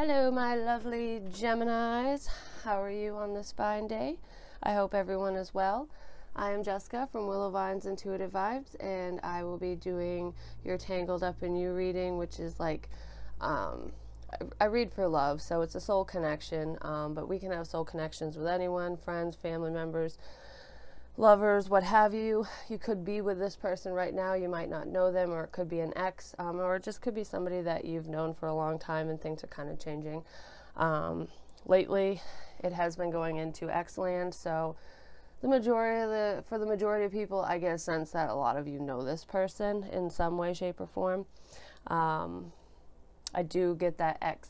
Hello, my lovely Geminis. How are you on this fine day? I hope everyone is well. I am Jessica from Willow Vine's Intuitive Vibes, and I will be doing your Tangled Up in You reading, which is like, I read for love, so it's a soul connection, but we can have soul connections with anyone, friends, family members, lovers, what have you. You could be with this person right now, you might not know them, or it could be an ex, or it just could be somebody that you've known for a long time and things are kind of changing. Lately it has been going into ex-land, so for the majority of people, I get a sense that a lot of you know this person in some way, shape, or form. I do get that ex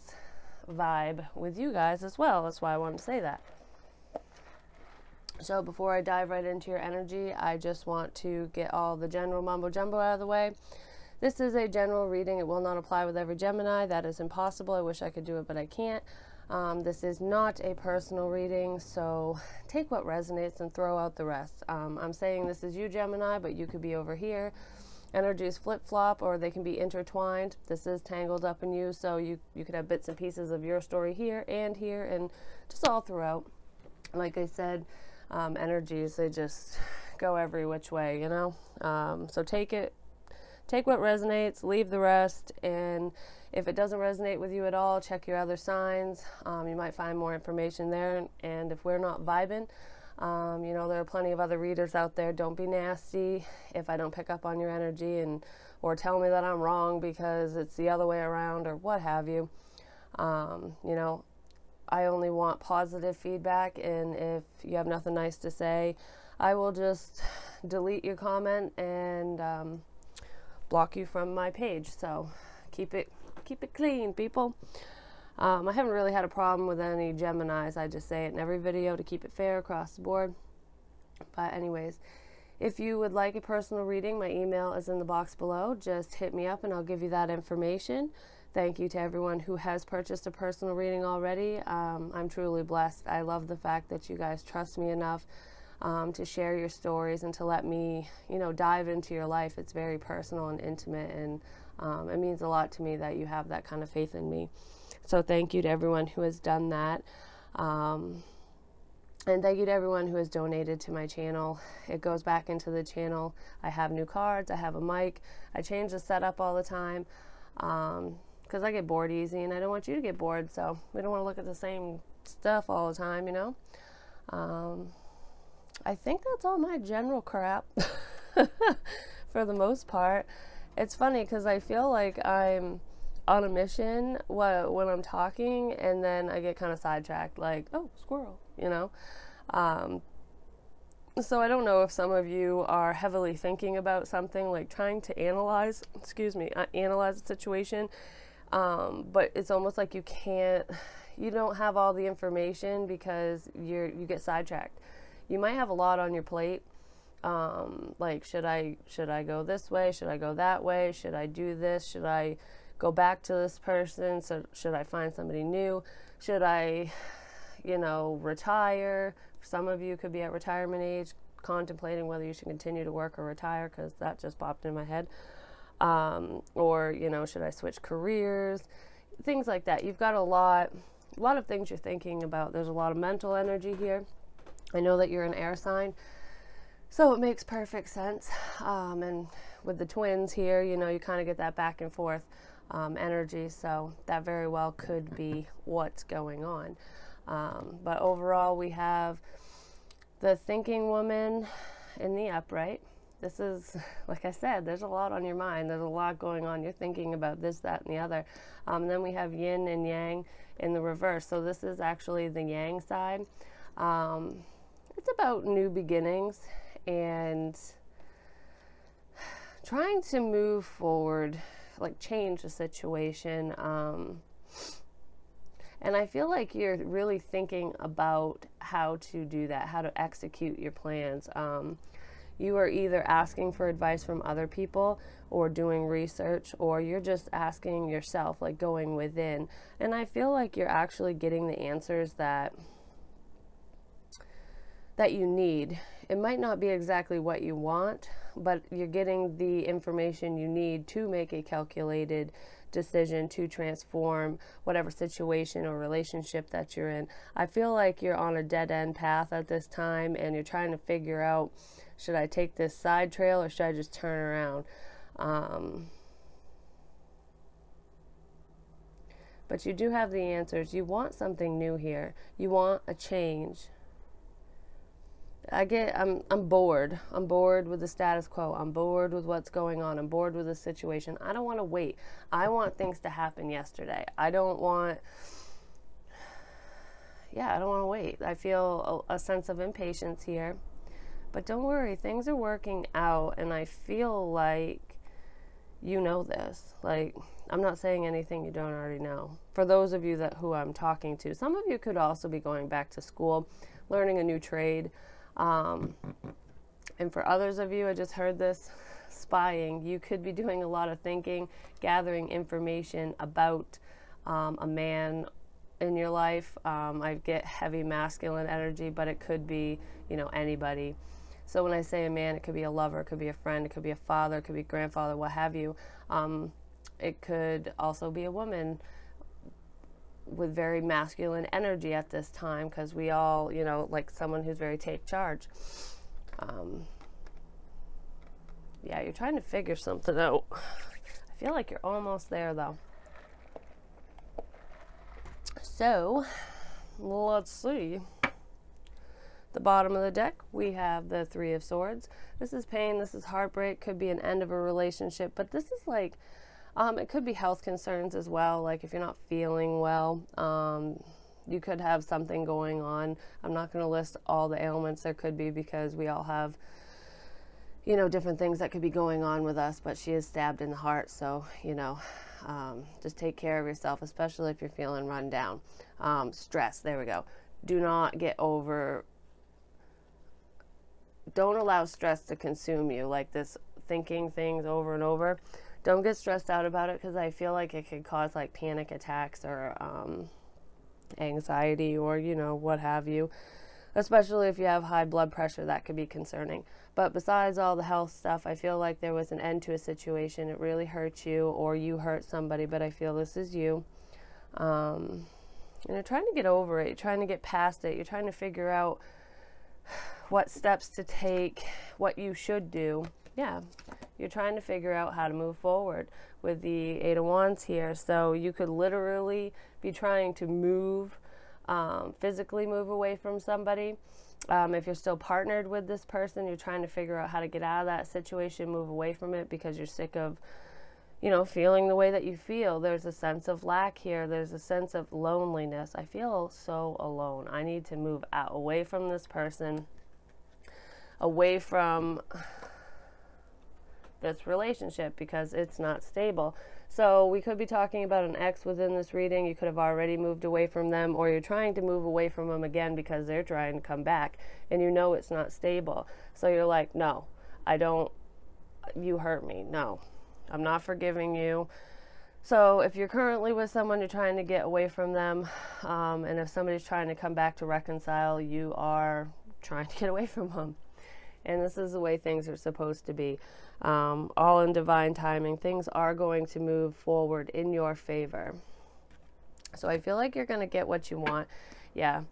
vibe with you guys as well. That's why I wanted to say that. So before I dive right into your energy, I just want to get all the general mumbo jumbo out of the way. This is a general reading. It will not apply with every Gemini. That is impossible. I wish I could do it, but I can't. This is not a personal reading, so take what resonates and throw out the rest. I'm saying this is you, Gemini, but you could be over here. Energies flip-flop, or they can be intertwined. This is Tangled Up in You, so you could have bits and pieces of your story here, and just all throughout. Like I said, energies, they just go every which way, you know? So take what resonates, leave the rest, and if it doesn't resonate with you at all, check your other signs. You might find more information there, and if we're not vibing, you know, there are plenty of other readers out there. Don't be nasty if I don't pick up on your energy, or tell me that I'm wrong because it's the other way around, or what have you. You know, I only want positive feedback, and if you have nothing nice to say, I will just delete your comment and block you from my page. So keep it clean, people. I haven't really had a problem with any Geminis. I just say it in every video to keep it fair across the board. But anyways, if you would like a personal reading, my email is in the box below. Just hit me up and I'll give you that information. Thank you to everyone who has purchased a personal reading already. I'm truly blessed. I love the fact that you guys trust me enough to share your stories and to let me, you know, dive into your life. It's very personal and intimate, and it means a lot to me that you have that kind of faith in me. So thank you to everyone who has done that. And thank you to everyone who has donated to my channel. It goes back into the channel. I have new cards. I have a mic. I change the setup all the time. Because I get bored easy, and I don't want you to get bored, so we don't want to look at the same stuff all the time, you know. I think that's all my general crap for the most part. It's funny because I feel like I'm on a mission when I'm talking, and then I get kind of sidetracked, like, oh, squirrel, you know. So I don't know if some of you are heavily thinking about something, like trying to analyze the situation. But it's almost like you don't have all the information because you get sidetracked. You might have a lot on your plate. Like, should I go this way? Should I go that way? Should I do this? Should I go back to this person? So should I find somebody new? Should I, you know, retire? Some of you could be at retirement age, contemplating whether you should continue to work or retire, because that just popped in my head. Or, you know, should I switch careers? Things like that. You've got a lot of things you're thinking about. There's a lot of mental energy here. I know that you're an air sign, so it makes perfect sense. And with the twins here, you know, you kind of get that back and forth energy, so that very well could be what's going on. But overall, we have the thinking woman in the upright. This is, like I said, there's a lot on your mind. There's a lot going on. You're thinking about this, that, and the other. Then we have yin and yang in the reverse. So this is actually the yang side. It's about new beginnings and trying to move forward, like change the situation. And I feel like you're really thinking about how to do that, how to execute your plans. You are either asking for advice from other people or doing research, or you're just asking yourself, like going within. And I feel like you're actually getting the answers that you need. It might not be exactly what you want, but you're getting the information you need to make a calculated decision to transform whatever situation or relationship that you're in. I feel like you're on a dead-end path at this time, and you're trying to figure out, should I take this side trail or should I just turn around? But you do have the answers. You want something new here. You want a change. I'm bored. I'm bored with the status quo. I'm bored with what's going on. I'm bored with the situation. I don't want to wait. I want things to happen yesterday. I don't want to wait. I feel a sense of impatience here. But don't worry, things are working out, and I feel like you know this. Like, I'm not saying anything you don't already know. For those of you who I'm talking to, some of you could also be going back to school, learning a new trade. And for others of you, I just heard this, spying. You could be doing a lot of thinking, gathering information about a man in your life. I get heavy masculine energy, but it could be, anybody. So when I say a man, it could be a lover, it could be a friend, it could be a father, it could be a grandfather, what have you. It could also be a woman with very masculine energy at this time, because we all, like someone who's very take charge. Yeah, you're trying to figure something out. I feel like you're almost there, though. So, let's see. The bottom of the deck, we have the Three of Swords. This is pain, this is heartbreak, could be an end of a relationship, but this is like, it could be health concerns as well, like if you're not feeling well, you could have something going on. I'm not going to list all the ailments there could be, because we all have, different things that could be going on with us, but she is stabbed in the heart, so, just take care of yourself, especially if you're feeling run down. Stress, there we go. Don't allow stress to consume you, like this thinking things over and over. Don't get stressed out about it, because I feel like it could cause like panic attacks or anxiety or, what have you. Especially if you have high blood pressure, that could be concerning. But besides all the health stuff, I feel like there was an end to a situation. It really hurt you, or you hurt somebody, but I feel this is you. And you're trying to get over it. You're trying to get past it. You're trying to figure out what steps to take, what you should do. Yeah, you're trying to figure out how to move forward with the Eight of Wands here. So you could literally be trying to move, physically move away from somebody. If you're still partnered with this person, you're trying to figure out how to get out of that situation, move away from it, because you're sick of, feeling the way that you feel. There's a sense of lack here. There's a sense of loneliness. I feel so alone. I need to move out, away from this person, away from this relationship, because it's not stable. So we could be talking about an ex within this reading. You could have already moved away from them, or you're trying to move away from them again because they're trying to come back, and it's not stable. So you're like, no, you hurt me. No, I'm not forgiving you. So if you're currently with someone, you're trying to get away from them, and if somebody's trying to come back to reconcile, you are trying to get away from them. And this is the way things are supposed to be. All in divine timing. Things are going to move forward in your favor. So I feel like you're going to get what you want. Yeah.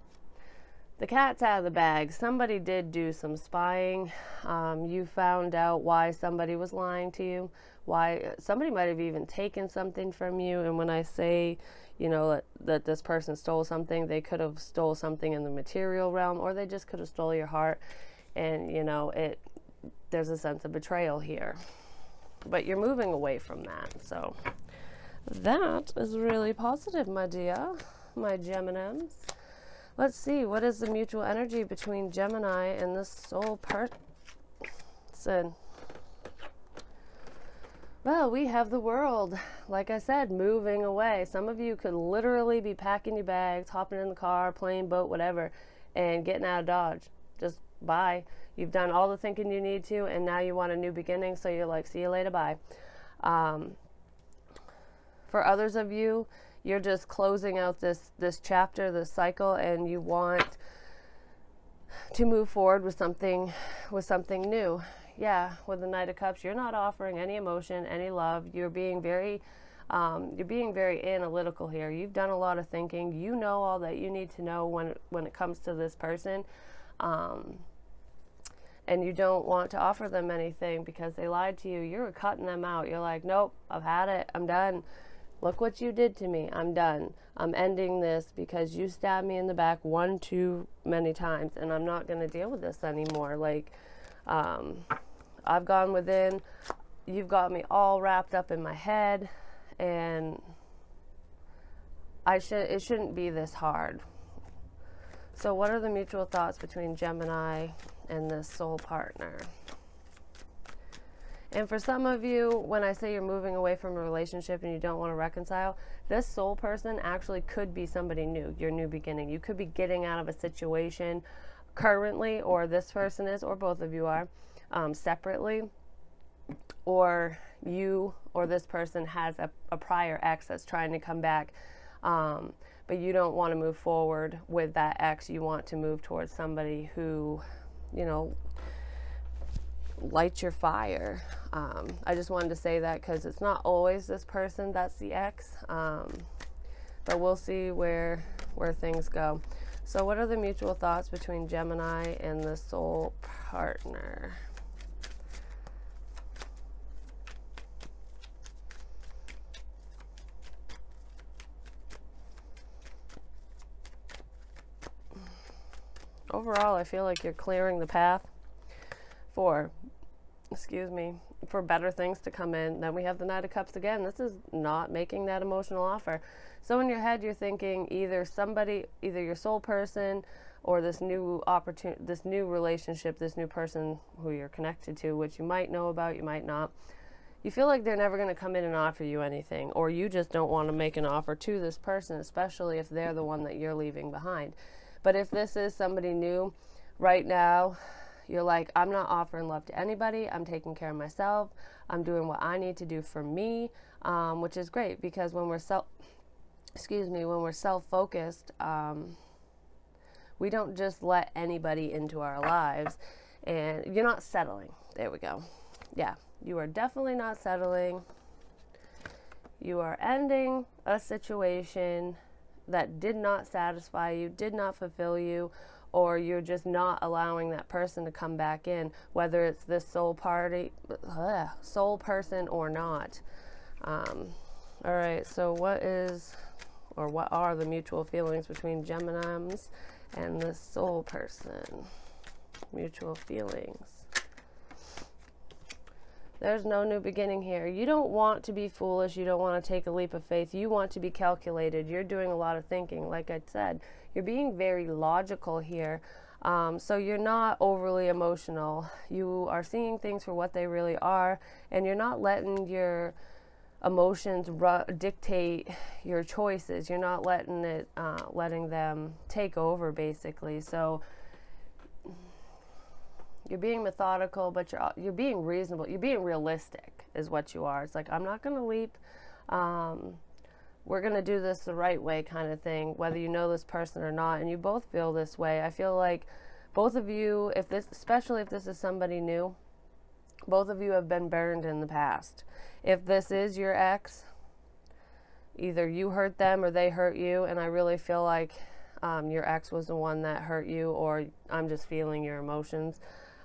The cat's out of the bag. Somebody did do some spying. You found out why somebody was lying to you. Why somebody might have even taken something from you. And when I say, that this person stole something, they could have stole something in the material realm, or they just could have stole your heart. And, there's a sense of betrayal here. But you're moving away from that. So that is really positive, my dear, my Geminis. Let's see, what is the mutual energy between Gemini and this soul person? Well, we have the World. Like I said, moving away. Some of you could literally be packing your bags, hopping in the car, plane, boat, whatever, and getting out of Dodge. Just bye. You've done all the thinking you need to, and now you want a new beginning, so you're like, see you later, bye. For others of you, you're just closing out this chapter, this cycle, and you want to move forward with something new. Yeah, with the Knight of Cups, you're not offering any emotion, any love. You're being very You're being very analytical here. You've done a lot of thinking. You know all that you need to know when it comes to this person. And you don't want to offer them anything because they lied to you. You're cutting them out. You're like, nope, I've had it. I'm done. Look what you did to me. I'm done. I'm ending this because you stabbed me in the back one too many times, and I'm not going to deal with this anymore. Like, I've gone within. You've got me all wrapped up in my head, and it shouldn't be this hard. So what are the mutual thoughts between Gemini and this soul partner? And for some of you, when I say you're moving away from a relationship and you don't want to reconcile, this soul person actually could be somebody new, your new beginning. You could be getting out of a situation currently, or this person is, or both of you are, separately, or you or this person has a prior ex that's trying to come back, but you don't want to move forward with that ex. You want to move towards somebody who, you know, light your fire. I just wanted to say that because it's not always this person that's the ex, but we'll see where things go. So what are the mutual thoughts between Gemini and the soul partner? Overall, I feel like you're clearing the path for, for better things to come in. Then we have the Knight of Cups again. This is not making that emotional offer. So in your head, you're thinking either your soul person, or this new opportunity, this new relationship, this new person who you're connected to, which you might know about, you might not. You feel like they're never going to come in and offer you anything, or you just don't want to make an offer to this person, especially if they're the one that you're leaving behind. But if this is somebody new, right now, you're like, I'm not offering love to anybody. I'm taking care of myself. I'm doing what I need to do for me, which is great, because when we're self-focused, we don't just let anybody into our lives. And you're not settling. There we go. Yeah, you are definitely not settling. You are ending a situation that did not satisfy you, did not fulfill you, or you're just not allowing that person to come back in, whether it's this soul person or not. All right, so what are the mutual feelings between Geminis and the soul person? Mutual feelings. There's no new beginning here. You don't want to be foolish. You don't want to take a leap of faith. You want to be calculated. You're doing a lot of thinking. Like I said, you're being very logical here. So you're not overly emotional. You are seeing things for what they really are, and you're not letting your emotions dictate your choices. You're not letting them take over, basically. So you're being methodical, but you're being reasonable. You're being realistic is what you are. It's like, I'm not going to leap. We're going to do this the right way kind of thing, whether you know this person or not. And you both feel this way. I feel like both of you, especially if this is somebody new, both of you have been burned in the past. If this is your ex, either you hurt them or they hurt you. And I really feel like your ex was the one that hurt you, or I'm just feeling your emotions.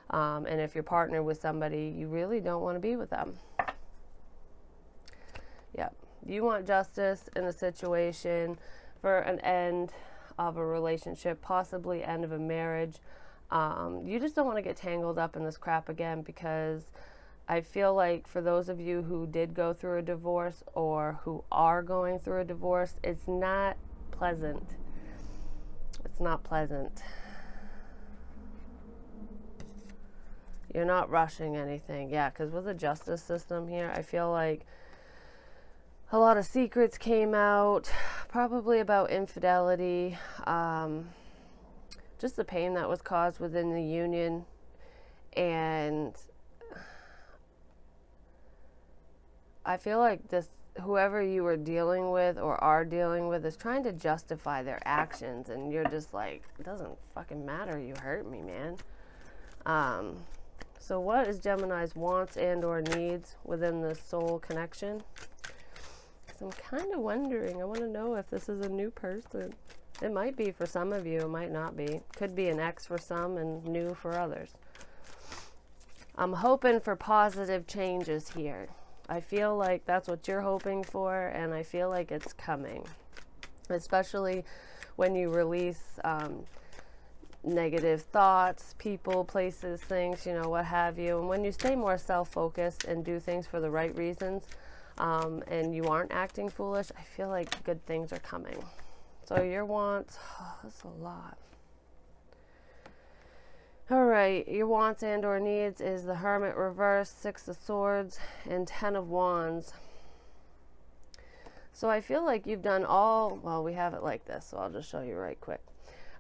And if you're partnered with somebody, you really don't want to be with them. Yep. You want justice in a situation, for an end of a relationship, possibly end of a marriage. You just don't want to get tangled up in this crap again, because I feel like for those of you who did go through a divorce or who are going through a divorce, it's not pleasant. It's not pleasant. You're not rushing anything. Yeah, because with the justice system here, I feel like a lot of secrets came out, probably about infidelity, just the pain that was caused within the union, and I feel like whoever you were dealing with or are dealing with is trying to justify their actions, and you're just like, it doesn't fucking matter, you hurt me, man. So what is Gemini's wants and or needs within this soul connection? because I'm kind of wondering. I want to know if this is a new person. It might be for some of you. It might not be. Could be an ex for some and new for others. I'm hoping for positive changes here. I feel like that's what you're hoping for, and I feel like it's coming. Especially when you release negative thoughts, people, places, things, you know, what have you. And when you stay more self-focused and do things for the right reasons, and you aren't acting foolish, I feel like good things are coming. So your wants, oh, that's a lot. All right, your wants and or needs is the Hermit reverse, 6 of Swords, and 10 of Wands. So I feel like you've done all, well, we have it like this, so I'll just show you right quick.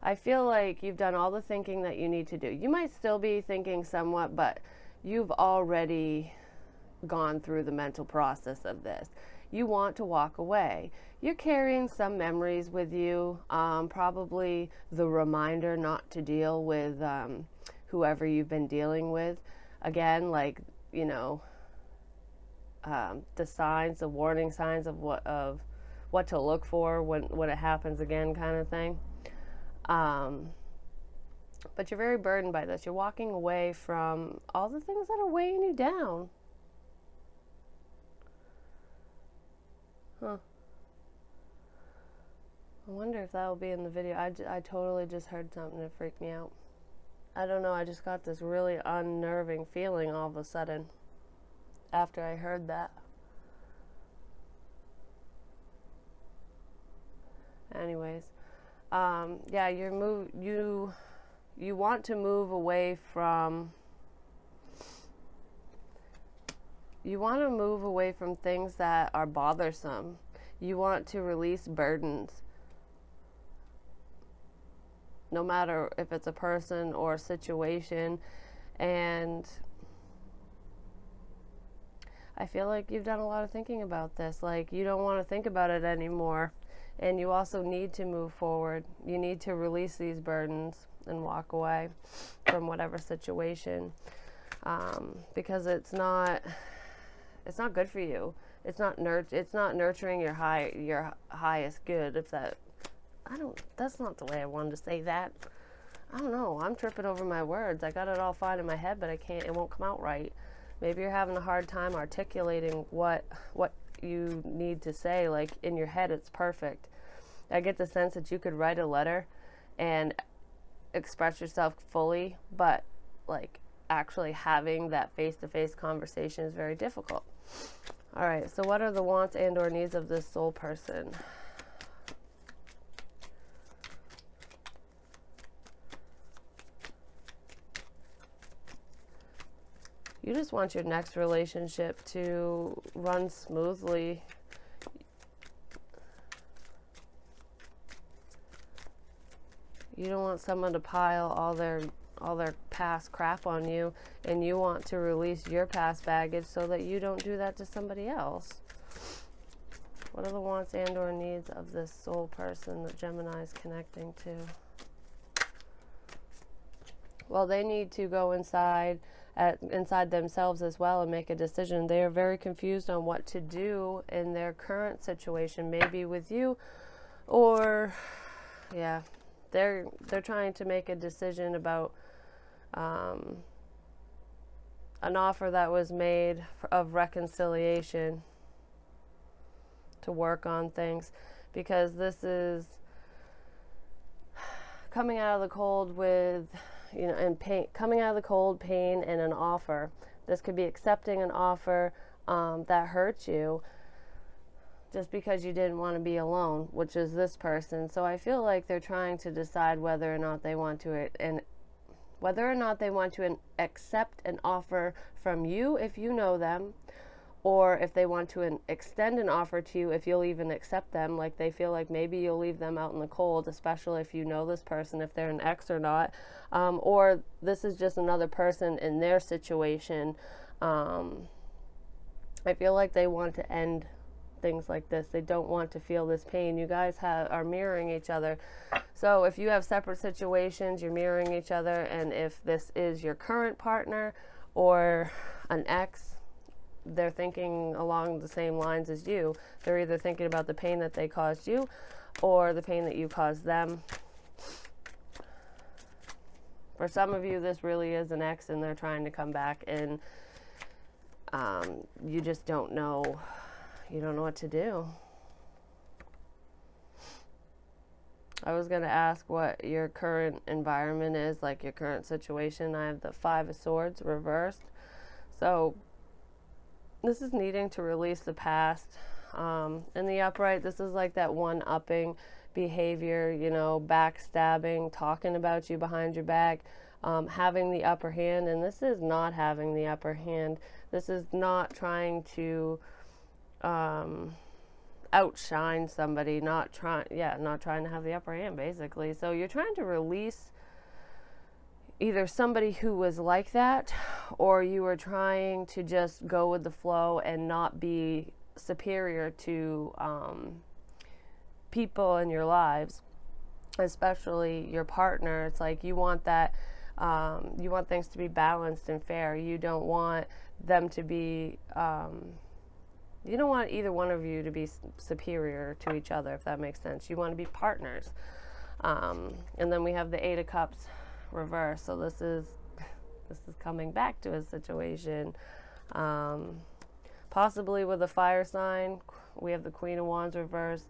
I feel like you've done all the thinking that you need to do. You might still be thinking somewhat, but you've already gone through the mental process of this. You want to walk away. You're carrying some memories with you, probably the reminder not to deal with whoever you've been dealing with. Again, like, you know, the signs, the warning signs of what to look for when it happens again, kind of thing. But you're very burdened by this. You're walking away from all the things that are weighing you down. Huh. I wonder if that will be in the video. I totally just heard something that freaked me out. I don't know, I just got this really unnerving feeling all of a sudden after I heard that. Anyways, yeah, you want to move away from, you want to move away from things that are bothersome. You want to release burdens. No matter if it's a person or a situation. And I feel like you've done a lot of thinking about this. Like, you don't want to think about it anymore. And you also need to move forward. You need to release these burdens and walk away from whatever situation. Because it's not good for you. It's not nurturing your highest good, if that, that's not the way I wanted to say that. I don't know, I'm tripping over my words. I got it all fine in my head, but it won't come out right. Maybe you're having a hard time articulating what you need to say. Like, in your head it's perfect. I get the sense that you could write a letter and express yourself fully, but like actually having that face-to-face conversation is very difficult. All right, so what are the wants and or needs of this soul person? You just want your next relationship to run smoothly. You don't want someone to pile all their past crap on you, and you want to release your past baggage so that you don't do that to somebody else. What are the wants and or needs of this soul person that Gemini is connecting to? Well, they need to go inside themselves as well and make a decision. They are very confused on what to do in their current situation, maybe with you, or yeah, they're trying to make a decision about an offer that was made of reconciliation, to work on things, because this is coming out of the cold with, you know, and pain, coming out of the cold, pain, and an offer. This could be accepting an offer that hurts you just because you didn't want to be alone, which is this person. So I feel like they're trying to decide whether or not they want to accept an offer from you if you know them, or if they want to extend an offer to you if you'll even accept them. Like, they feel like maybe you'll leave them out in the cold, especially if you know this person, if they're an ex or not, or this is just another person in their situation. I feel like they want to end things like this. They don't want to feel this pain. You guys are mirroring each other. So if you have separate situations, you're mirroring each other, and if this is your current partner or an ex, they're thinking along the same lines as you. They're either thinking about the pain that they caused you or the pain that you caused them. For some of you, this really is an ex and they're trying to come back, and you just don't know. You don't know what to do. I was going to ask what your current environment is, like your current situation. I have the 5 of Swords reversed. So this is needing to release the past. In the upright, this is like that one-upping behavior, you know, backstabbing, talking about you behind your back, having the upper hand. And this is not having the upper hand. This is not trying to outshine somebody, not trying to have the upper hand, basically. So you're trying to release either somebody who was like that, or you were trying to just go with the flow and not be superior to people in your lives, especially your partner. It's like you want that, you want things to be balanced and fair. You don't want them to be you don't want either one of you to be superior to each other, if that makes sense. You want to be partners. And then we have the 8 of Cups reversed. So this is coming back to a situation, possibly with a fire sign. We have the Queen of Wands reversed,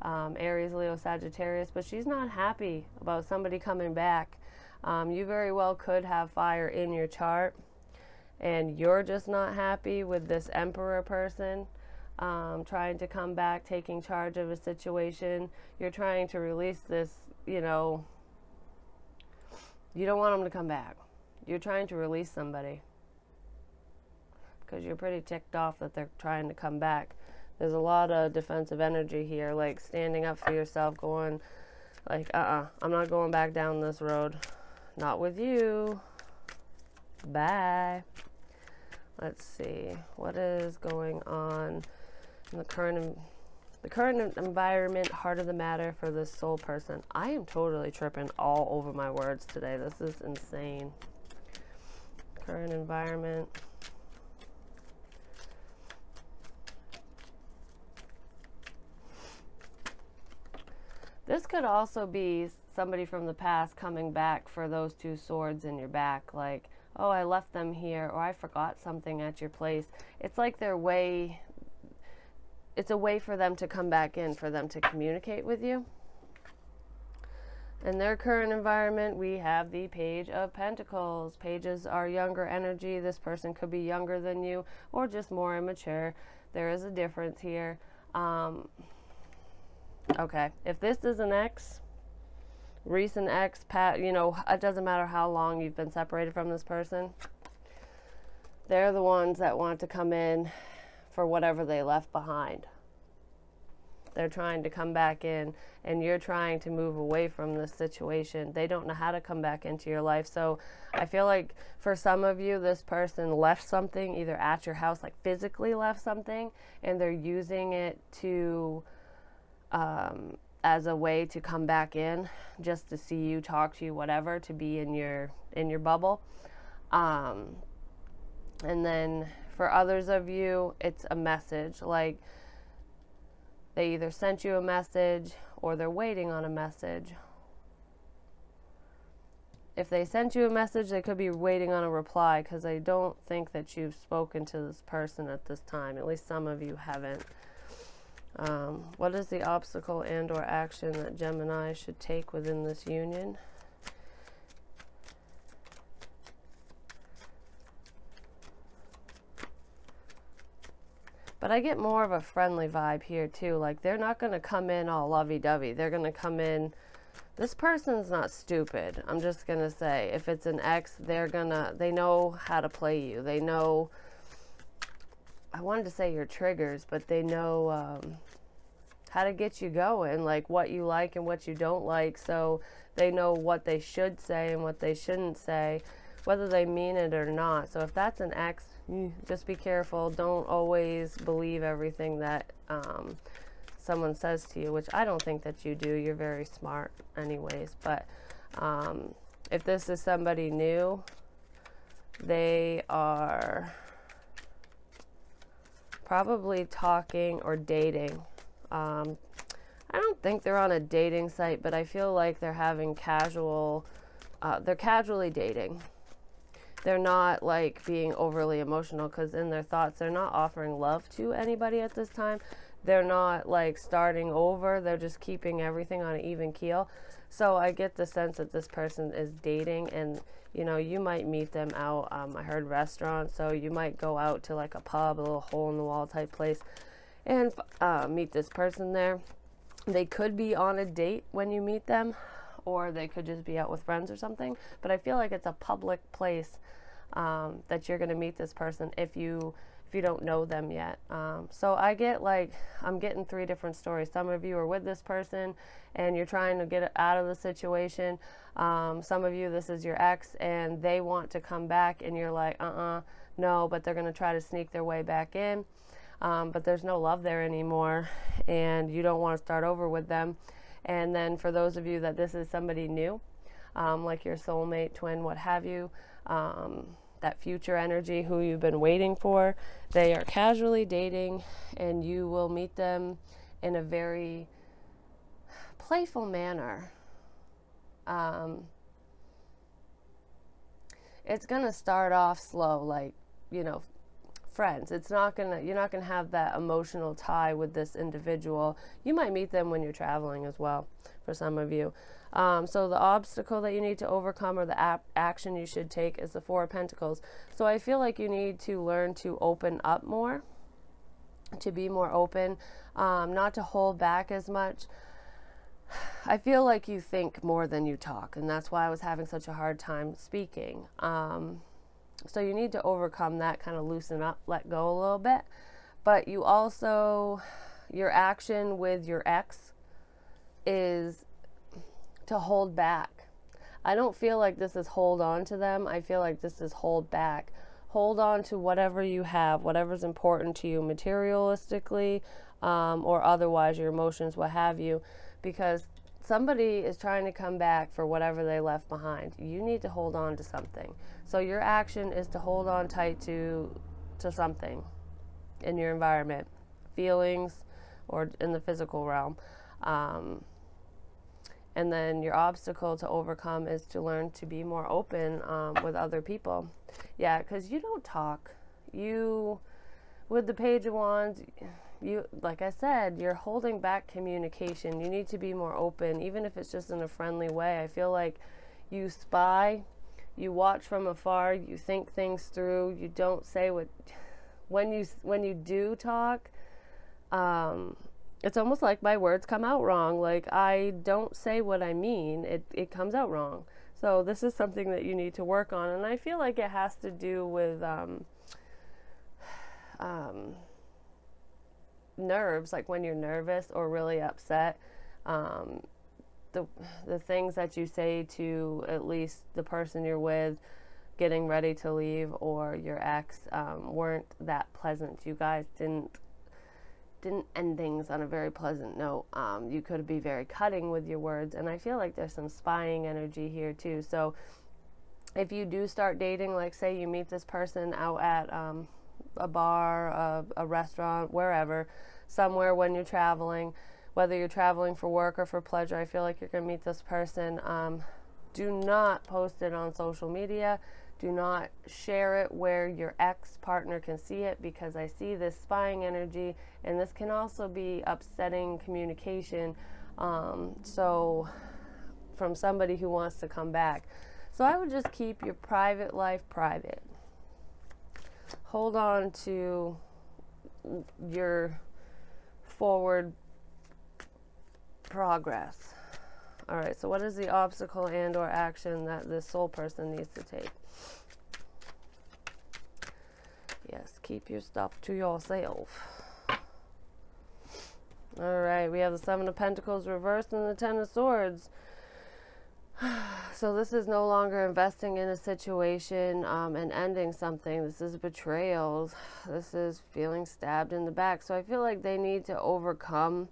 Aries, Leo, Sagittarius, but she's not happy about somebody coming back. You very well could have fire in your chart, and you're just not happy with this Emperor person trying to come back, taking charge of a situation. You're trying to release this, you know, you don't want them to come back. You're trying to release somebody because you're pretty ticked off that they're trying to come back. There's a lot of defensive energy here, like standing up for yourself, going like, I'm not going back down this road. Not with you. Bye. Let's see, what is going on in the current environment, heart of the matter for this soul person. I am totally tripping all over my words today. This is insane. Current environment. This could also be somebody from the past coming back for those 2 swords in your back, like, oh, I left them here, or I forgot something at your place. It's like their way, it's a way for them to come back in, for them to communicate with you. In their current environment, we have the Page of Pentacles. Pages are younger energy. This person could be younger than you, or just more immature. There is a difference here. Okay, if this is an ex, recent ex, you know, it doesn't matter how long you've been separated from this person. They're the ones that want to come in for whatever they left behind. They're trying to come back in, and you're trying to move away from this situation. They don't know how to come back into your life. So I feel like for some of you, this person left something either at your house, like physically left something, and they're using it to as a way to come back in, just to see you, talk to you, whatever, to be in your bubble. And then for others of you, it's a message, like they either sent you a message or they're waiting on a message. If they sent you a message, they could be waiting on a reply, because I don't think that you've spoken to this person at this time. At least some of you haven't. What is the obstacle and or action that Gemini should take within this union? But I get more of a friendly vibe here too. Like, they're not going to come in all lovey-dovey. They're going to come in, this person's not stupid. I'm just going to say, if it's an ex, they know how to play you. They know, I wanted to say your triggers, but they know how to get you going, like what you like and what you don't like. So they know what they should say and what they shouldn't say, whether they mean it or not. So if that's an ex, just be careful. Don't always believe everything that someone says to you, which I don't think that you do. You're very smart anyways. But if this is somebody new, they are Probably talking or dating. I don't think they're on a dating site, but I feel like they're having casual, they're casually dating. They're not like being overly emotional, because in their thoughts, they're not offering love to anybody at this time. They're not like starting over. They're just keeping everything on an even keel. So I get the sense that this person is dating, and you know, you might meet them out. I heard restaurants, so you might go out to like a pub, a little hole in the wall type place, and meet this person there. They could be on a date when you meet them, or they could just be out with friends or something. But I feel like it's a public place that you're going to meet this person if you don't know them yet. So I get like, I'm getting 3 different stories. Some of you are with this person and you're trying to get out of the situation. Some of you, this is your ex and they want to come back and you're like, no, but they're going to try to sneak their way back in. But there's no love there anymore and you don't want to start over with them. And then for those of you that this is somebody new, like your soulmate, twin, what have you, that future energy who you've been waiting for, they are casually dating and you will meet them in a very playful manner. It's gonna start off slow, like, you know, friends. It's not gonna, you're not gonna have that emotional tie with this individual. You might meet them when you're traveling as well, for some of you. So the obstacle that you need to overcome, or the action you should take, is the 4 of Pentacles. So I feel like you need to learn to open up more, to be more open, not to hold back as much. I feel like you think more than you talk, and that's why I was having such a hard time speaking. So you need to overcome that, kind of loosen up, let go a little bit. But you also, your action with your ex is to hold back. I don't feel like this is hold on to them. I feel like this is hold back. Hold on to whatever you have, whatever's important to you materialistically, or otherwise, your emotions, what have you, because somebody is trying to come back for whatever they left behind. You need to hold on to something. So your action is to hold on tight to something in your environment, feelings, or in the physical realm. And then your obstacle to overcome is to learn to be more open with other people. Yeah, because you don't talk. You, with the Page of Wands, you, like I said, you're holding back communication. You need to be more open, even if it's just in a friendly way. I feel like you spy, you watch from afar, you think things through, you don't say what, when you do talk, it's almost like my words come out wrong. Like, I don't say what I mean. It comes out wrong. So this is something that you need to work on. And I feel like it has to do with nerves, like when you're nervous or really upset. The things that you say to at least the person you're with getting ready to leave, or your ex, weren't that pleasant. You guys didn't end things on a very pleasant note. You could be very cutting with your words, and I feel like there's some spying energy here too. So if you do start dating, like say you meet this person out at a bar, a restaurant, wherever, somewhere when you're traveling, whether you're traveling for work or for pleasure, I feel like you're going to meet this person. Do not post it on social media. Do not share it where your ex-partner can see it, because I see this spying energy, and this can also be upsetting communication, so from somebody who wants to come back. So I would just keep your private life private. Hold on to your forward progress. All right, so what is the obstacle and or action that this soul person needs to take? Yes, keep your stuff to yourself. All right, we have the 7 of Pentacles reversed and the 10 of Swords. So this is no longer investing in a situation and ending something. This is betrayals. This is feeling stabbed in the back. So I feel like they need to overcome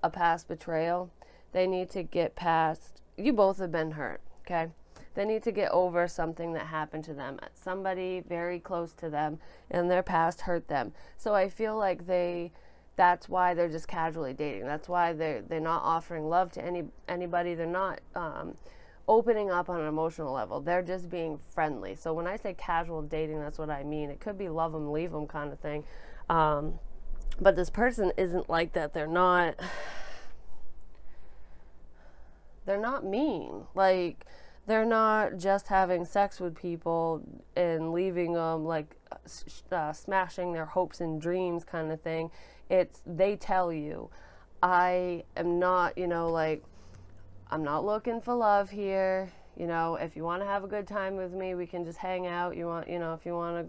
a past betrayal. They need to get past, you both have been hurt, okay? They need to get over something that happened to them. Somebody very close to them in their past hurt them. So I feel like that's why they're just casually dating. That's why they're not offering love to anybody. They're not opening up on an emotional level. They're just being friendly. So when I say casual dating, that's what I mean. It could be love them, leave them kind of thing. But this person isn't like that. They're not mean. Like, they're not just having sex with people and leaving them, like, smashing their hopes and dreams kind of thing. It's, they tell you, I am not, like, I'm not looking for love here. If you want to have a good time with me, we can just hang out. If you want to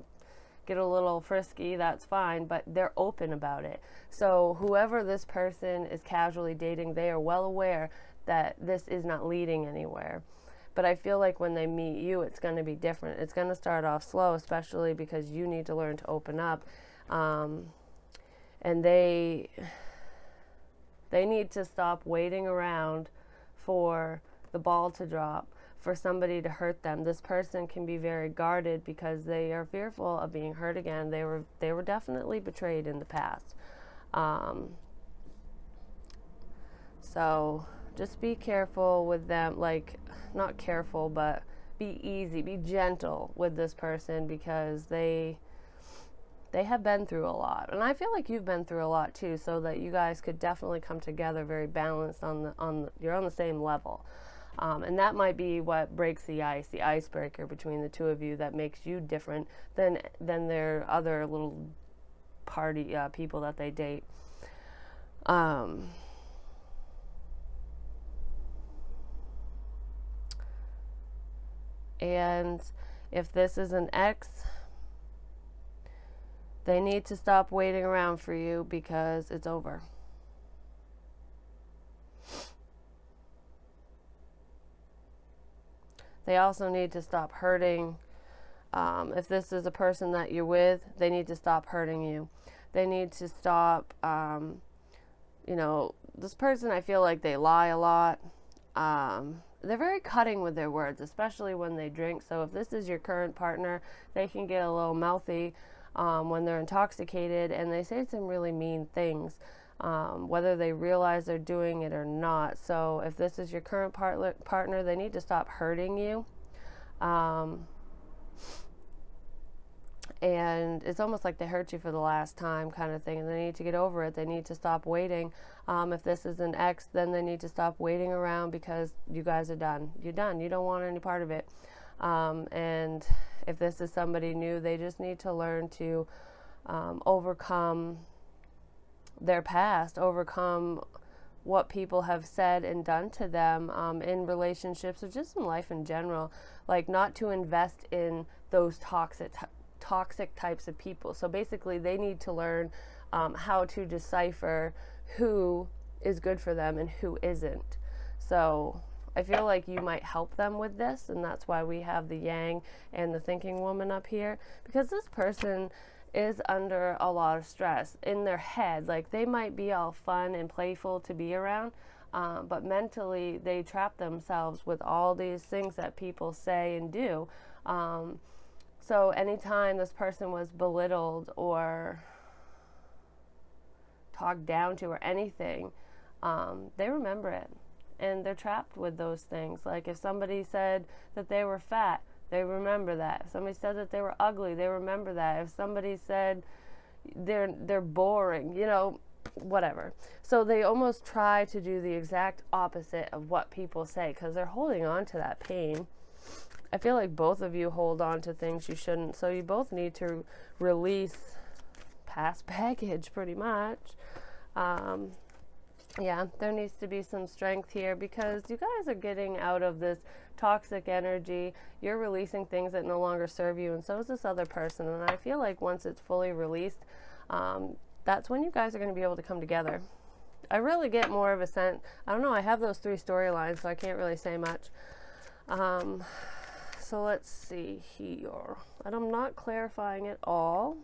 get a little frisky, that's fine, but they're open about it. So whoever this person is casually dating, they are well aware that this is not leading anywhere. But I feel like when they meet you, it's going to be different. It's going to start off slow, especially because you need to learn to open up. And they need to stop waiting around for the ball to drop, for somebody to hurt them. This person can be very guarded because they are fearful of being hurt again. They were definitely betrayed in the past. So just be careful with them, like, not careful, but be easy, be gentle with this person, because they have been through a lot. And I feel like you've been through a lot too, so that you guys could definitely come together very balanced you're on the same level. And that might be what breaks the ice, the icebreaker between the two of you, that makes you different than their other little party people that they date. And if this is an ex, they need to stop waiting around for you, because it's over. They also need to stop hurting. If this is a person that you're with, they need to stop hurting you. They need to stop, this person, I feel like they lie a lot. They're very cutting with their words, especially when they drink. So if this is your current partner, they can get a little mouthy when they're intoxicated, and they say some really mean things, whether they realize they're doing it or not. So if this is your current partner, they need to stop hurting you. And it's almost like they hurt you for the last time kind of thing, and they need to get over it. They need to stop waiting. If this is an ex, then they need to stop waiting around, because you guys are done. You're done. You don't want any part of it. And if this is somebody new, they just need to learn to overcome their past, overcome what people have said and done to them in relationships, or just in life in general. Like, not to invest in those toxic types of people. So basically, they need to learn how to decipher who is good for them and who isn't. So I feel like you might help them with this, and that's why we have the yang and the thinking woman up here, because this person is under a lot of stress in their head. Like, they might be all fun and playful to be around, but mentally they trap themselves with all these things that people say and do. So anytime this person was belittled or talked down to or anything, they remember it, and they're trapped with those things. Like, if somebody said that they were fat, they remember that. If somebody said that they were ugly, they remember that. If somebody said they're boring, whatever. So they almost try to do the exact opposite of what people say, because they're holding on to that pain. I feel like both of you hold on to things you shouldn't, so you both need to release past baggage, pretty much. Yeah, there needs to be some strength here, because you guys are getting out of this toxic energy. You're releasing things that no longer serve you, and so is this other person. And I feel like once it's fully released, that's when you guys are going to be able to come together. I really get more of a sense. I don't know, I have those 3 storylines, so I can't really say much. So let's see here. And I'm not clarifying it all.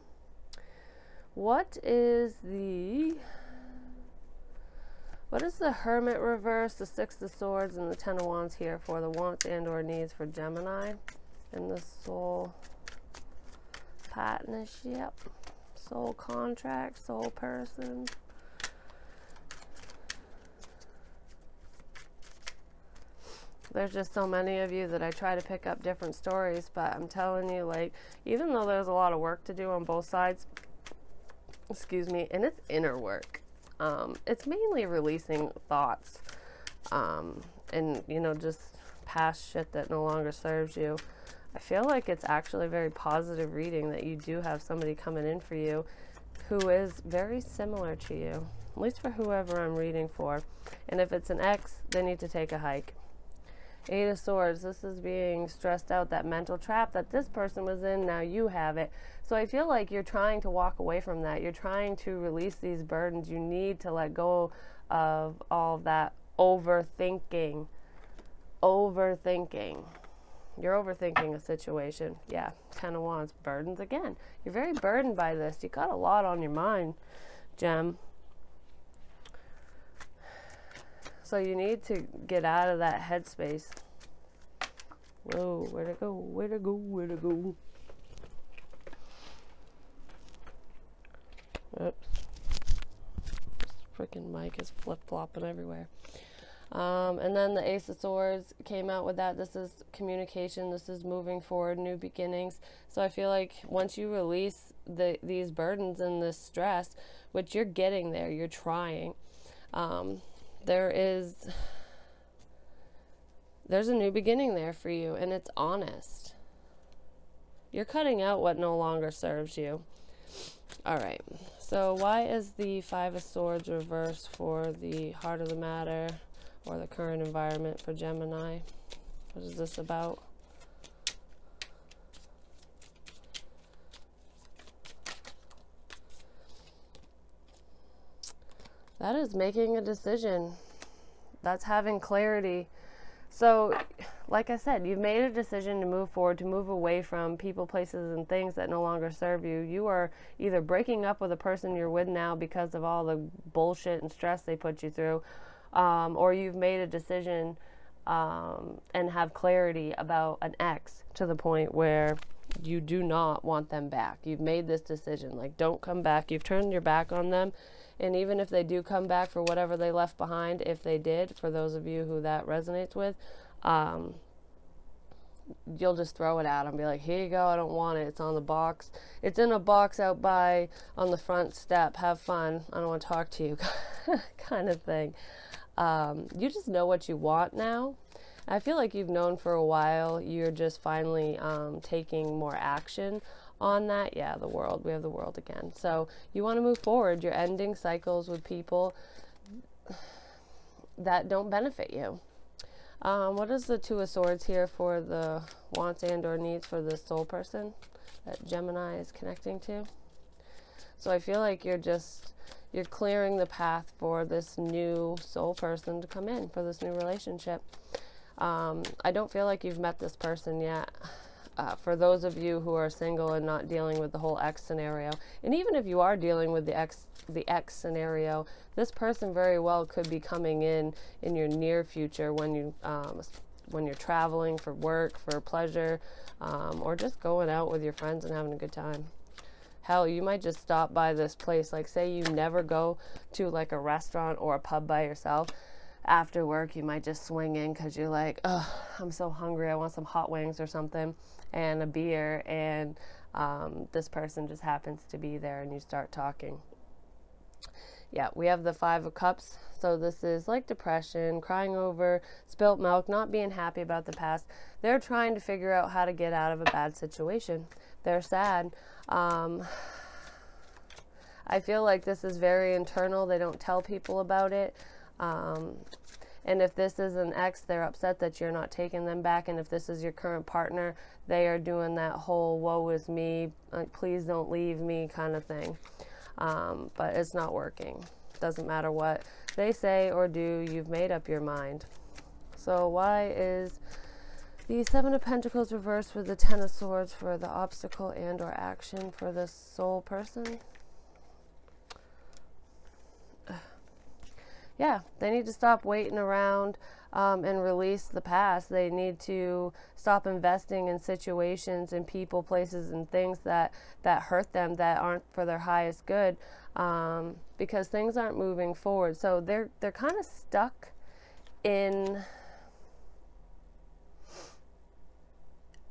What is the What is the Hermit reverse, the Six of Swords, and the Ten of Wands here for the wants and or needs for Gemini in the soul partnership, soul contract, soul person? There's just so many of you that I try to pick up different stories, but I'm telling you, like, even though there's a lot of work to do on both sides, excuse me, and it's inner work. It's mainly releasing thoughts, and, you know, just past shit that no longer serves you. I feel like it's actually a very positive reading that you do have somebody coming in for you who is very similar to you, at least for whoever I'm reading for. And if it's an ex, they need to take a hike. Eight of Swords, this is being stressed out, that mental trap that this person was in, now you have it. So I feel like you're trying to walk away from that. You're trying to release these burdens. You need to let go of all that overthinking. Overthinking. You're overthinking a situation. Yeah, Ten of Wands, burdens again. You're very burdened by this. You got a lot on your mind, Gem. So you need to get out of that headspace. Whoa, where to go, where to go, where to go? Oops. This freaking mic is flip-flopping everywhere. And then the Ace of Swords came out with that. This is communication. This is moving forward, new beginnings. So I feel like once you release these burdens and this stress, which you're getting there, you're trying, there's a new beginning there for you, and it's honest. You're cutting out what no longer serves you. All right, so why is the Five of Swords reversed for the heart of the matter or the current environment for Gemini? What is this about? That is making a decision. That's having clarity. So, like I said, you've made a decision to move forward, to move away from people, places, and things that no longer serve you. You are either breaking up with the person you're with now because of all the bullshit and stress they put you through, or you've made a decision and have clarity about an ex to the point where you do not want them back. You've made this decision, like, don't come back. You've turned your back on them. And even if they do come back for whatever they left behind, if they did, for those of you who that resonates with, you'll just throw it at them. Be like, here you go, I don't want it. It's on the box. It's in a box out by, on the front step. Have fun. I don't want to talk to you kind of thing. You just know what you want now. I feel like you've known for a while. You're just finally taking more action on that. Yeah, the world. We have the world again. So you want to move forward. You're ending cycles with people that don't benefit you. What is the Two of Swords here for the wants and or needs for the soul person that Gemini is connecting to? So I feel like you're clearing the path for this new soul person to come in, for this new relationship. I don't feel like you've met this person yet. For those of you who are single and not dealing with the whole ex scenario, and even if you are dealing with the ex scenario, this person very well could be coming in your near future when you're traveling for work, for pleasure, or just going out with your friends and having a good time. Hell, you might just stop by this place. Like, say you never go to like a restaurant or a pub by yourself. After work, you might just swing in because you're like, oh, I'm so hungry. I want some hot wings or something and a beer. And this person just happens to be there and you start talking. Yeah, we have the Five of Cups. So this is like depression, crying over spilt milk, not being happy about the past. They're trying to figure out how to get out of a bad situation. They're sad. I feel like this is very internal. They don't tell people about it. And if this is an ex, they're upset that you're not taking them back. And if this is your current partner, they are doing that whole woe is me, like, please don't leave me kind of thing. But it's not working. Doesn't matter what they say or do, you've made up your mind. So why is the Seven of Pentacles reversed with the Ten of Swords for the obstacle and or action for this soul person? yeah, they need to stop waiting around and release the past. They need to stop investing in situations and people, places, and things that hurt them, that aren't for their highest good, because things aren't moving forward. So they're kind of stuck in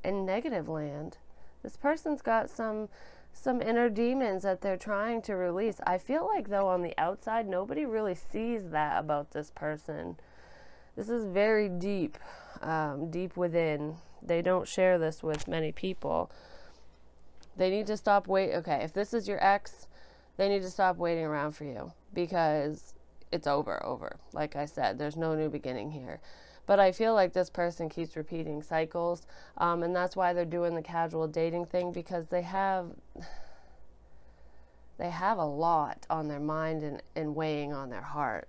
negative land. This person's got some inner demons that they're trying to release. I feel like, though, on the outside, nobody really sees that about this person. This is very deep, deep within. They don't share this with many people. They need to stop okay, if this is your ex, they need to stop waiting around for you, because it's over. Like I said, there's no new beginning here. But I feel like this person keeps repeating cycles, and that's why they're doing the casual dating thing, because they have a lot on their mind and weighing on their heart.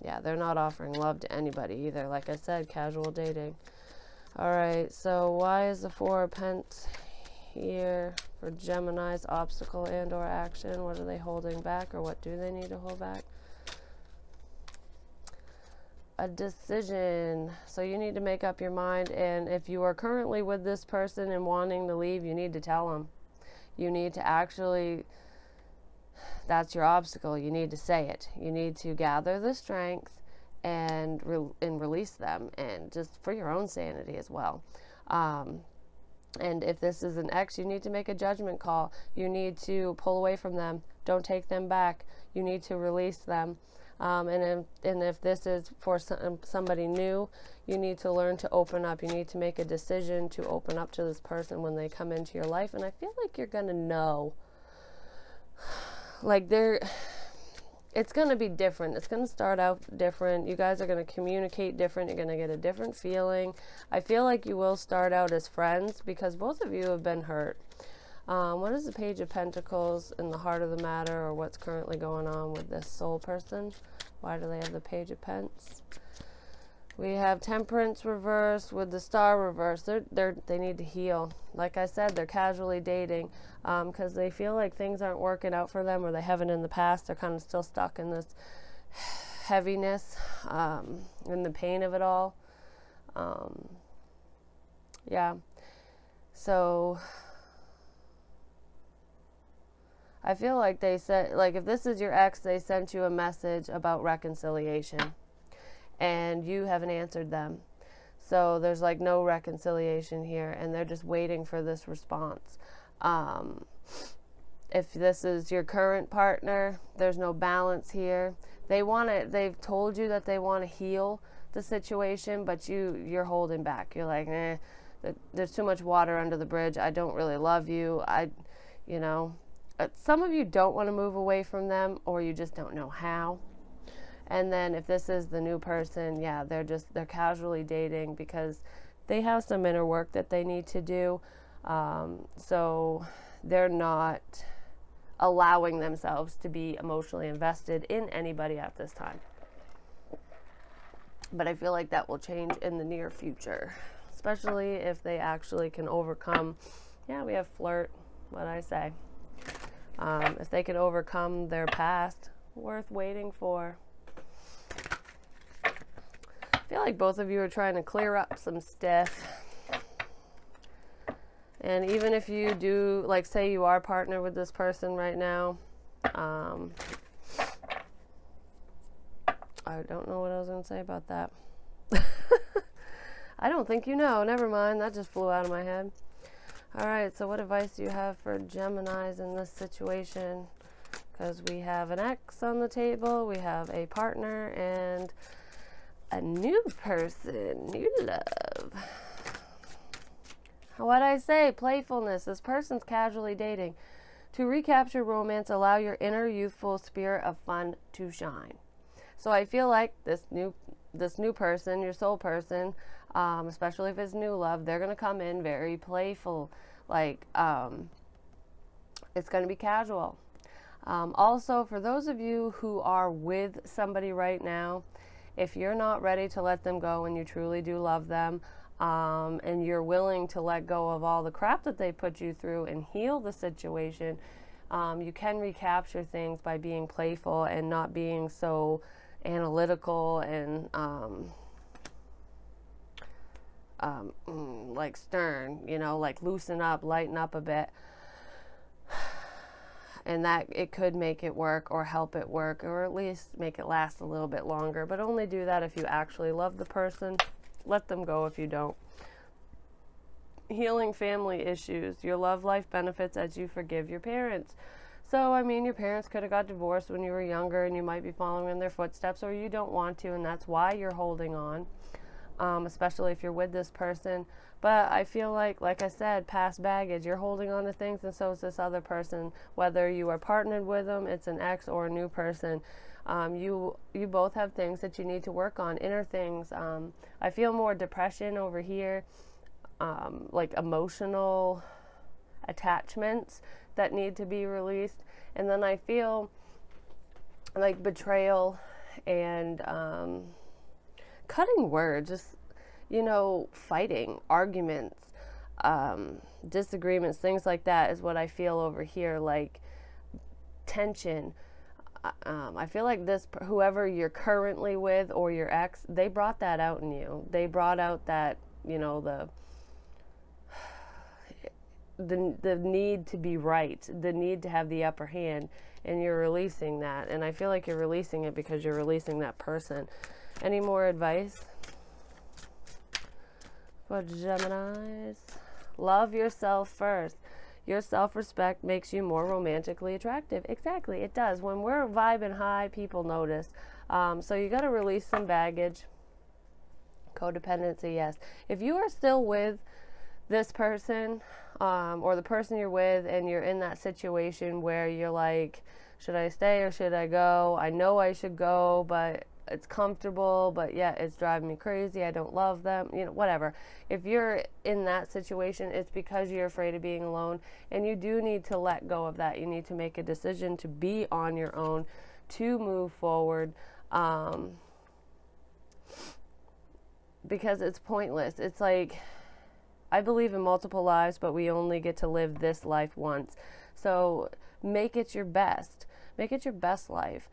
Yeah, they're not offering love to anybody either. Like I said, casual dating. All right, so why is the Four of Pentacles here for Gemini's obstacle and or action? What are they holding back, or what do they need to hold back? A decision. So you need to make up your mind, and if you are currently with this person and wanting to leave, you need to tell them. You need to actually, that's your obstacle. You need to say it. You need to gather the strength and release them, and just for your own sanity as well. And if this is an ex, you need to make a judgment call. You need to pull away from them. Don't take them back. You need to release them. And if this is for somebody new, you need to learn to open up. You need to make a decision to open up to this person when they come into your life. And I feel like you're going to know. Like, it's going to be different. It's going to start out different. You guys are going to communicate different. You're going to get a different feeling. I feel like you will start out as friends, because both of you have been hurt. What is the Page of Pentacles in the heart of the matter, or what's currently going on with this soul person? Why do they have the Page of Pentacles? We have Temperance reversed with the Star reversed. They need to heal. Like I said, they're casually dating because they feel like things aren't working out for them, or they haven't in the past. They're kind of still stuck in this heaviness and the pain of it all. Yeah. So I feel like they said, like, if this is your ex, they sent you a message about reconciliation, and you haven't answered them. So there's like no reconciliation here, and they're just waiting for this response. If this is your current partner, there's no balance here. They've told you that they want to heal the situation, but you're holding back. You're like, there's too much water under the bridge. I don't really love you. Some of you don't want to move away from them, or you just don't know how. And then if this is the new person, yeah, they're casually dating because they have some inner work that they need to do. So they're not allowing themselves to be emotionally invested in anybody at this time. But I feel like that will change in the near future, especially if they actually can overcome, yeah, we have flirt, what I say. If they can overcome their past, worth waiting for. I feel like both of you are trying to clear up some stuff. And even if you do, like, say you are partnered with this person right now, I don't know what I was going to say about that. I don't think you know. Never mind. That just flew out of my head. All right, so what advice do you have for Geminis in this situation? Because we have an ex on the table, we have a partner, and a new person, new love. What I say, playfulness. This person's casually dating. To recapture romance, allow your inner youthful spirit of fun to shine. So I feel like this new person, your soul person, especially if it's new love, they're going to come in very playful. Like, it's going to be casual. Also, for those of you who are with somebody right now, if you're not ready to let them go and you truly do love them, and you're willing to let go of all the crap that they put you through and heal the situation, You can recapture things by being playful and not being so analytical and like stern, you know, like loosen up, lighten up a bit. And that it could make it work or help it work, or at least make it last a little bit longer. But only do that if you actually love the person. Let them go if you don't. Healing family issues. Your love life benefits as you forgive your parents. So, I mean, your parents could have got divorced when you were younger and you might be following in their footsteps, or you don't want to, and that's why you're holding on, especially if you're with this person. But I feel like I said, past baggage, you're holding on to things, and so is this other person. Whether you are partnered with them, it's an ex or a new person. You both have things that you need to work on, inner things. I feel more depression over here, like emotional attachments that need to be released. And then I feel like betrayal and cutting words, just, you know, fighting, arguments, disagreements, things like that is what I feel over here, like tension. I feel like this, whoever you're currently with or your ex, they brought that out in you. They brought out that, you know, the need to be right, the need to have the upper hand, and you're releasing that. And I feel like you're releasing it because you're releasing that person. Any more advice for Geminis? Love yourself first. Your self-respect makes you more romantically attractive. Exactly, it does. When we're vibing high, people notice. So you got to release some baggage. Codependency, yes. If you are still with this person, or the person you're with, and you're in that situation where you're like, should I stay or should I go? I know I should go, but it's comfortable, but yeah, it's driving me crazy. I don't love them, you know, whatever. If you're in that situation, it's because you're afraid of being alone, and you do need to let go of that. You need to make a decision to be on your own, to move forward, because it's pointless. It's like, I believe in multiple lives, but we only get to live this life once. So make it your best. Make it your best life.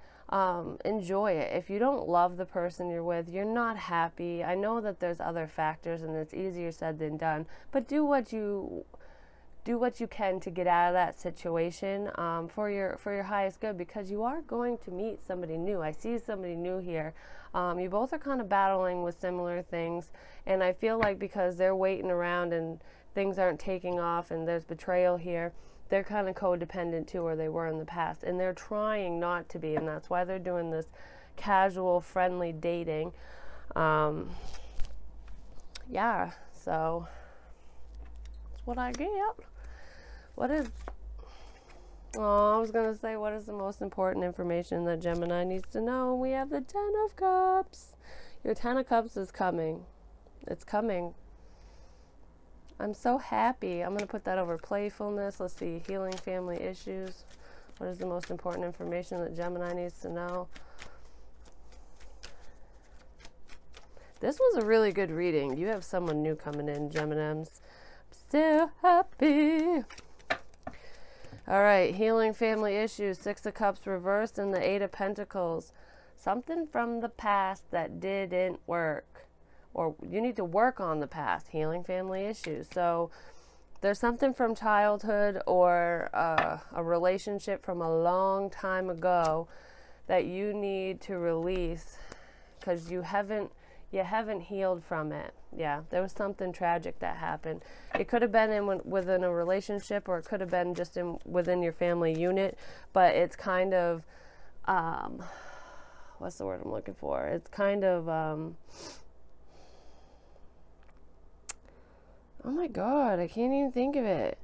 Enjoy it. If you don't love the person you're with, you're not happy. I know that there's other factors, and it's easier said than done, but do what you can to get out of that situation, for your highest good, because you are going to meet somebody new. I see somebody new here. You both are kind of battling with similar things, and I feel like because they're waiting around and things aren't taking off and there's betrayal here, they're kind of codependent too, or they were in the past, and they're trying not to be, and that's why they're doing this casual, friendly dating. Yeah, so that's what I get. What is, oh, I was going to say, what is the most important information that Gemini needs to know? We have the 10 of Cups. Your 10 of Cups is coming. It's coming. I'm so happy. I'm going to put that over playfulness. Let's see, healing family issues. What is the most important information that Gemini needs to know? This was a really good reading. You have someone new coming in, Geminis. I'm so happy. All right, healing family issues, 6 of Cups reversed and the 8 of Pentacles. Something from the past that didn't work, or you need to work on the past, healing family issues. So there's something from childhood or a relationship from a long time ago that you need to release because you haven't healed from it. Yeah, there was something tragic that happened. It could have been within a relationship, or it could have been just within your family unit, but it's kind of, what's the word I'm looking for? It's kind of, oh my God, I can't even think of it.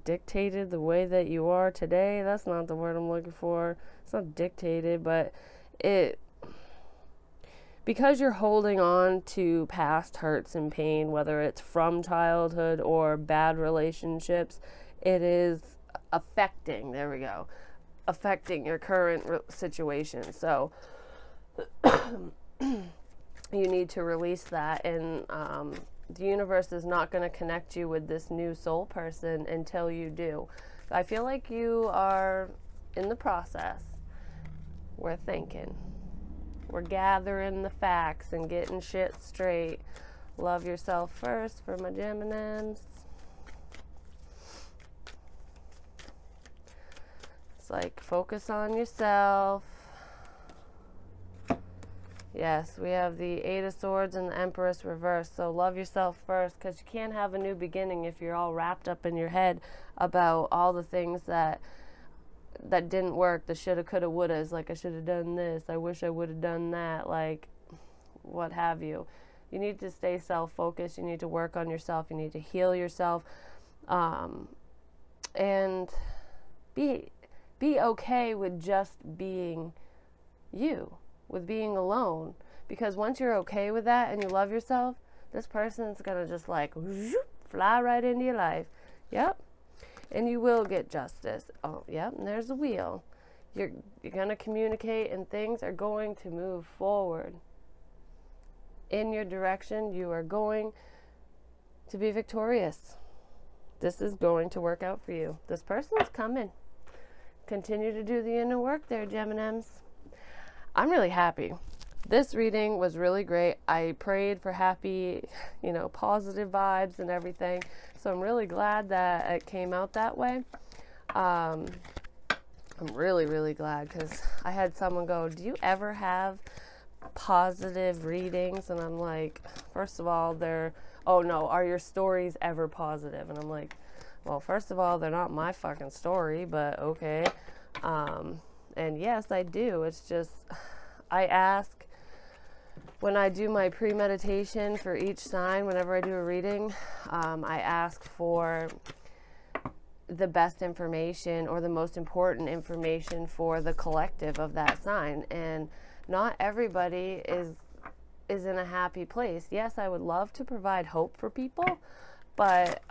Dictated the way that you are today. That's not the word I'm looking for. It's not dictated, but because you're holding on to past hurts and pain, whether it's from childhood or bad relationships, it is affecting, there we go, affecting your current situation. So you need to release that and the universe is not going to connect you with this new soul person until you do. I feel like you are in the process. We're thinking. We're gathering the facts and getting shit straight. Love yourself first for my Geminis. It's like focus on yourself. Yes, we have the Eight of Swords and the Empress reversed. So love yourself first, because you can't have a new beginning if you're all wrapped up in your head about all the things that didn't work, the shoulda, coulda, wouldas, like I should have done this, I wish I would have done that, like what have you. You need to stay self-focused. You need to work on yourself. You need to heal yourself, and be okay with just being you, with being alone. Because once you're okay with that and you love yourself, this person's gonna just like fly right into your life. Yep. And you will get justice. Oh, yep, and there's the wheel. You're gonna communicate, and things are going to move forward in your direction. You are going to be victorious. This is going to work out for you. This person's coming. Continue to do the inner work there, Geminis. I'm really happy. This reading was really great. I prayed for happy, positive vibes and everything. So I'm really glad that it came out that way. I'm really, really glad, because I had someone go, do you ever have positive readings? And I'm like, first of all, are your stories ever positive? And I'm like, well, first of all, they're not my fucking story, but okay. And yes, I do. It's just, I ask, when I do my pre-meditation for each sign, whenever I do a reading, I ask for the best information or the most important information for the collective of that sign. And not everybody is in a happy place. Yes, I would love to provide hope for people, but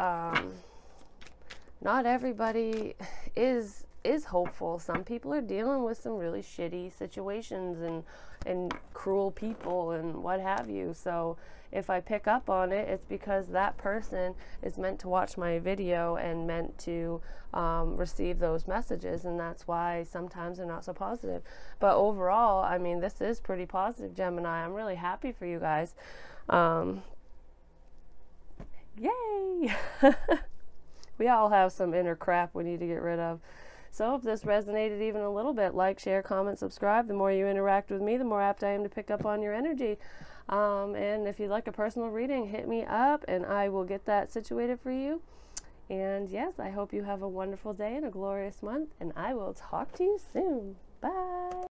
not everybody is hopeful. Some people are dealing with some really shitty situations and cruel people and what have you. So if I pick up on it, it's because that person is meant to watch my video and meant to receive those messages, and that's why sometimes they're not so positive. But overall, I mean, this is pretty positive, Gemini. I'm really happy for you guys. Yay! We all have some inner crap we need to get rid of. So if this resonated even a little bit, like, share, comment, subscribe. The more you interact with me, the more apt I am to pick up on your energy. And if you'd like a personal reading, hit me up and I will get that situated for you. And yes, I hope you have a wonderful day and a glorious month, and I will talk to you soon. Bye.